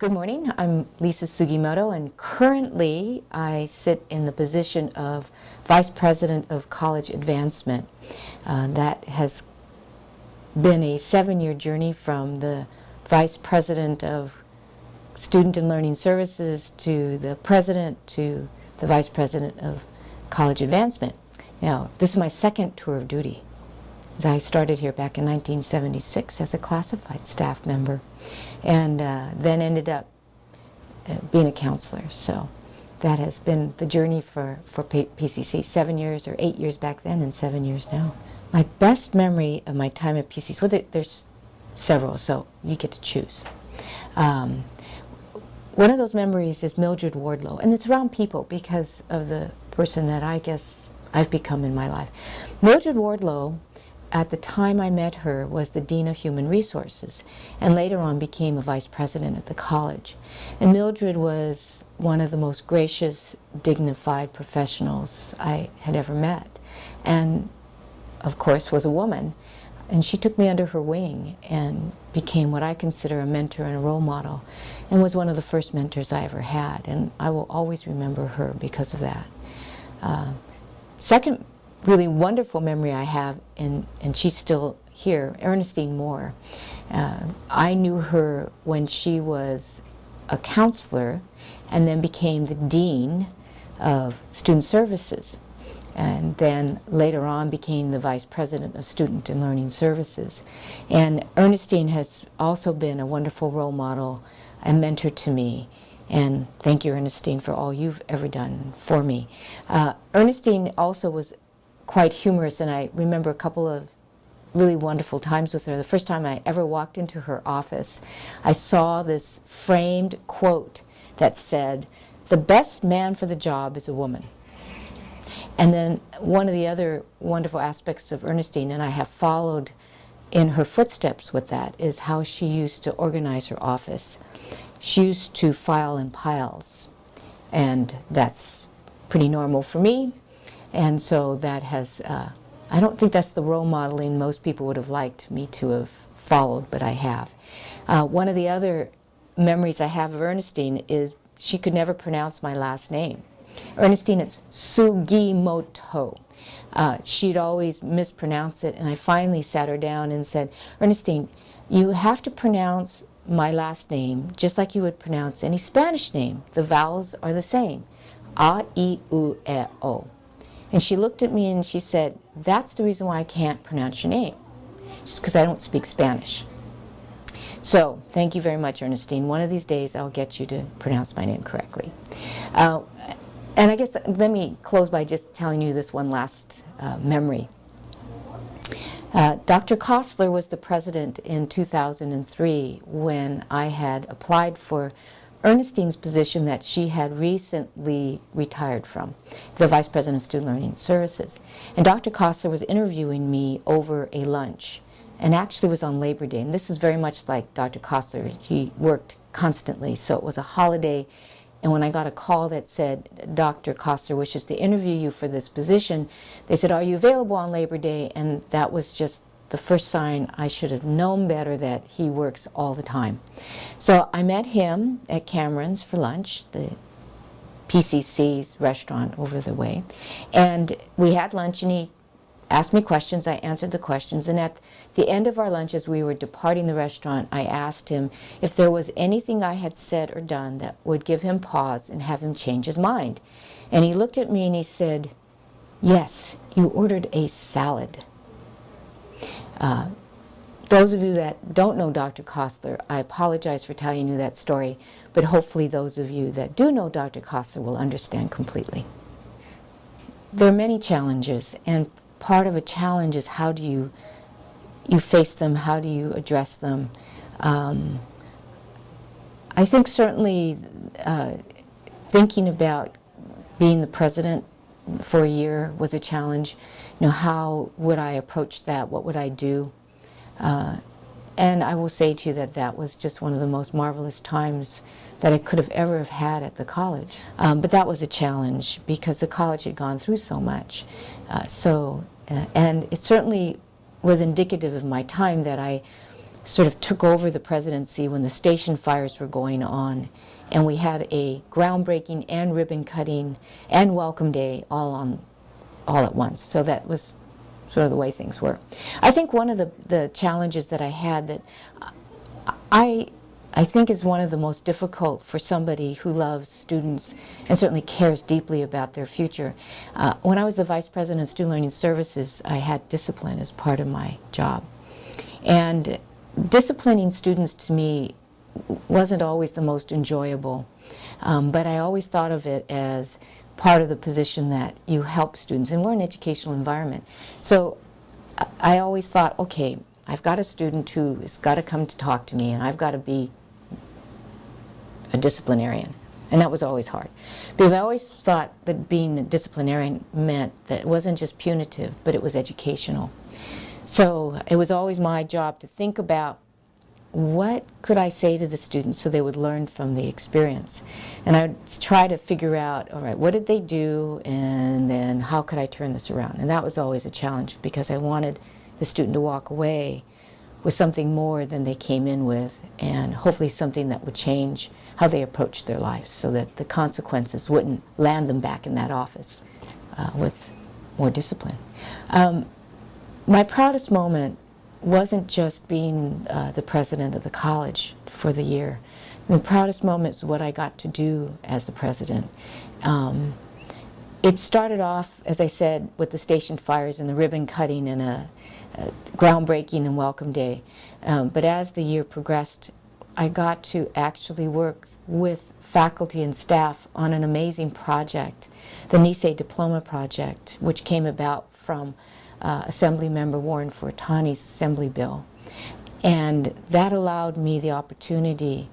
Good morning, I'm Lisa Sugimoto, and currently I sit in the position of Vice President of College Advancement. That has been a 7-year journey from the Vice President of Student and Learning Services to the President to the Vice President of College Advancement. Now, this is my second tour of duty. I started here back in 1976 as a classified staff member, and then ended up being a counselor. So that has been the journey for PCC. 7 years or 8 years back then and 7 years now. My best memory of my time at PCC, well, there's several, so you get to choose. One of those memories is Mildred Wardlow, and it's around people because of the person that I guess I've become in my life. Mildred Wardlow, at the time I met her, was the Dean of Human Resources, and later on became a Vice President at the college. And Mildred was one of the most gracious, dignified professionals I had ever met, and of course was a woman. And she took me under her wing and became what I consider a mentor and a role model, and was one of the first mentors I ever had, and I will always remember her because of that. Second really wonderful memory I have, and she's still here, Ernestine Moore. I knew her when she was a counselor and then became the Dean of Student Services, and then later on became the Vice President of Student and Learning Services. And Ernestine has also been a wonderful role model and mentor to me. And thank you, Ernestine, for all you've ever done for me. Ernestine also was quite humorous, and I remember a couple of really wonderful times with her. The first time I ever walked into her office, I saw this framed quote that said, "The best man for the job is a woman." And then one of the other wonderful aspects of Ernestine, and I have followed in her footsteps with that, is how she used to organize her office. She used to file in piles, and that's pretty normal for me. And so that has, I don't think that's the role modeling most people would have liked me to have followed, but I have. One of the other memories I have of Ernestine is she could never pronounce my last name. Ernestine, it's Sugimoto. She'd always mispronounce it, and I finally sat her down and said, "Ernestine, you have to pronounce my last name just like you would pronounce any Spanish name. The vowels are the same. A, I, U, E, O." And she looked at me and she said, "That's the reason why I can't pronounce your name, just because I don't speak Spanish." So, thank you very much, Ernestine. One of these days I'll get you to pronounce my name correctly. And I guess let me close by just telling you this one last memory. Dr. Kostler was the president in 2003 when I had applied for Ernestine's position that she had recently retired from, the Vice President of Student Learning Services. And Dr. Kostler was interviewing me over a lunch, and actually was on Labor Day. And this is very much like Dr. Kostler. He worked constantly, so it was a holiday. And when I got a call that said, "Dr. Kostler wishes to interview you for this position," they said, "Are you available on Labor Day?" And that was just the first sign I should have known better, that he works all the time. So I met him at Cameron's for lunch, the PCC's restaurant over the way. And we had lunch, and he asked me questions. I answered the questions. And at the end of our lunch, as we were departing the restaurant, I asked him if there was anything I had said or done that would give him pause and have him change his mind. And he looked at me and he said, "Yes, you ordered a salad." Those of you that don't know Dr. Kostler, I apologize for telling you that story, but hopefully those of you that do know Dr. Kostler will understand completely. There are many challenges, and part of a challenge is how do you face them, how do you address them. I think certainly thinking about being the president for a year was a challenge. You know, how would I approach that? What would I do? And I will say to you that that was just one of the most marvelous times that I could have ever have had at the college. But that was a challenge because the college had gone through so much. And it certainly was indicative of my time that I sort of took over the presidency when the station fires were going on, and we had a groundbreaking and ribbon cutting and welcome day all at once. So that was sort of the way things were. I think one of the challenges that I had that I think is one of the most difficult for somebody who loves students and certainly cares deeply about their future. When I was the Vice President of Student Learning Services, I had discipline as part of my job. And disciplining students to me wasn't always the most enjoyable, but I always thought of it as part of the position that you help students, and we're an educational environment. So I always thought, okay, I've got a student who has got to come to talk to me, and I've got to be a disciplinarian. And that was always hard, because I always thought that being a disciplinarian meant that it wasn't just punitive, but it was educational. So it was always my job to think about what could I say to the students so they would learn from the experience. And I would try to figure out, all right, what did they do, and then how could I turn this around? And that was always a challenge, because I wanted the student to walk away with something more than they came in with, and hopefully something that would change how they approached their lives so that the consequences wouldn't land them back in that office with more discipline. My proudest moment wasn't just being the president of the college for the year. The proudest moment is what I got to do as the president. It started off, as I said, with the station fires and the ribbon cutting and a groundbreaking and welcome day. But as the year progressed, I got to actually work with faculty and staff on an amazing project, the Nisei Diploma Project, which came about from Assemblymember Warren Fortani's Assembly Bill. And that allowed me the opportunity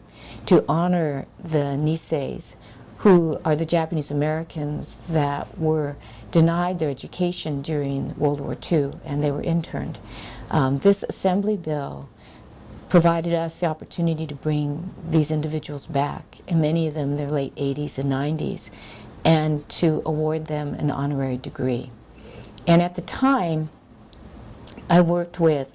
to honor the Niseis, who are the Japanese Americans that were denied their education during World War II, and they were interned. This Assembly Bill provided us the opportunity to bring these individuals back, and many of them in their late 80s and 90s, and to award them an honorary degree. And at the time, I worked with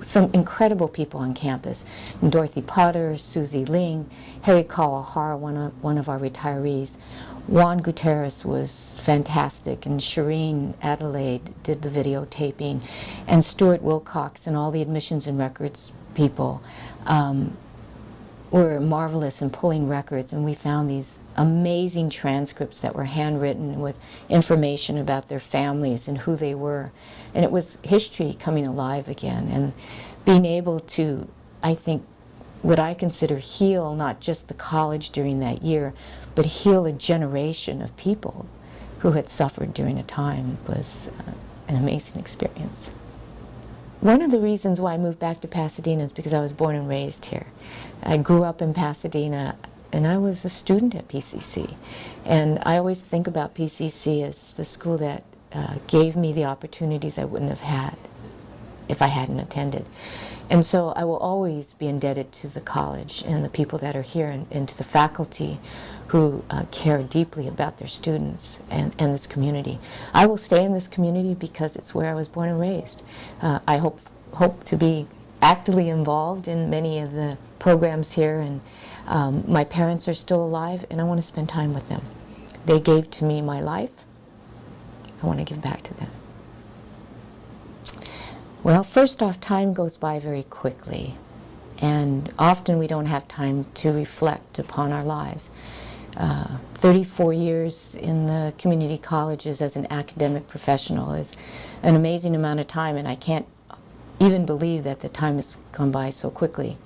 some incredible people on campus: Dorothy Potter, Susie Ling, Harry Kawahara, one of our retirees. Juan Gutierrez was fantastic, and Shireen Adelaide did the videotaping, and Stuart Wilcox and all the admissions and records people were marvelous in pulling records, and we found these amazing transcripts that were handwritten with information about their families and who they were. And it was history coming alive again, and being able to, I think, what I consider heal not just the college during that year, but heal a generation of people who had suffered during a time was an amazing experience. One of the reasons why I moved back to Pasadena is because I was born and raised here. I grew up in Pasadena, and I was a student at PCC. And I always think about PCC as the school that gave me the opportunities I wouldn't have had if I hadn't attended. And so I will always be indebted to the college and the people that are here, and to the faculty who care deeply about their students and this community. I will stay in this community because it's where I was born and raised. I hope to be actively involved in many of the programs here, and my parents are still alive, and I want to spend time with them. They gave to me my life. I want to give back to them. Well, first off, time goes by very quickly, and often we don't have time to reflect upon our lives. 34 years in the community colleges as an academic professional is an amazing amount of time, and I can't even believe that the time has gone by so quickly.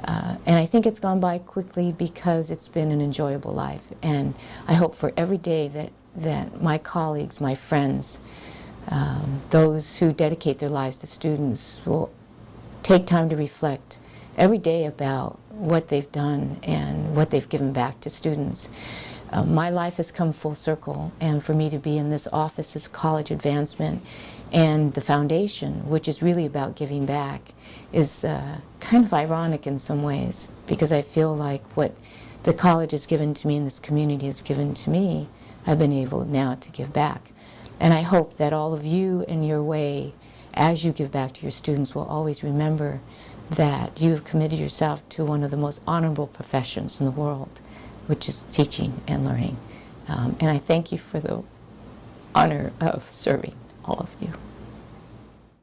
And I think it's gone by quickly because it's been an enjoyable life, and I hope for every day that my colleagues, my friends, those who dedicate their lives to students will take time to reflect every day about what they've done and what they've given back to students. My life has come full circle, and for me to be in this office as college advancement and the foundation, which is really about giving back, is kind of ironic in some ways, because I feel like what the college has given to me and this community has given to me, I've been able now to give back. And I hope that all of you in your way as you give back to your students, will always remember that you have committed yourself to one of the most honorable professions in the world, which is teaching and learning. And I thank you for the honor of serving all of you.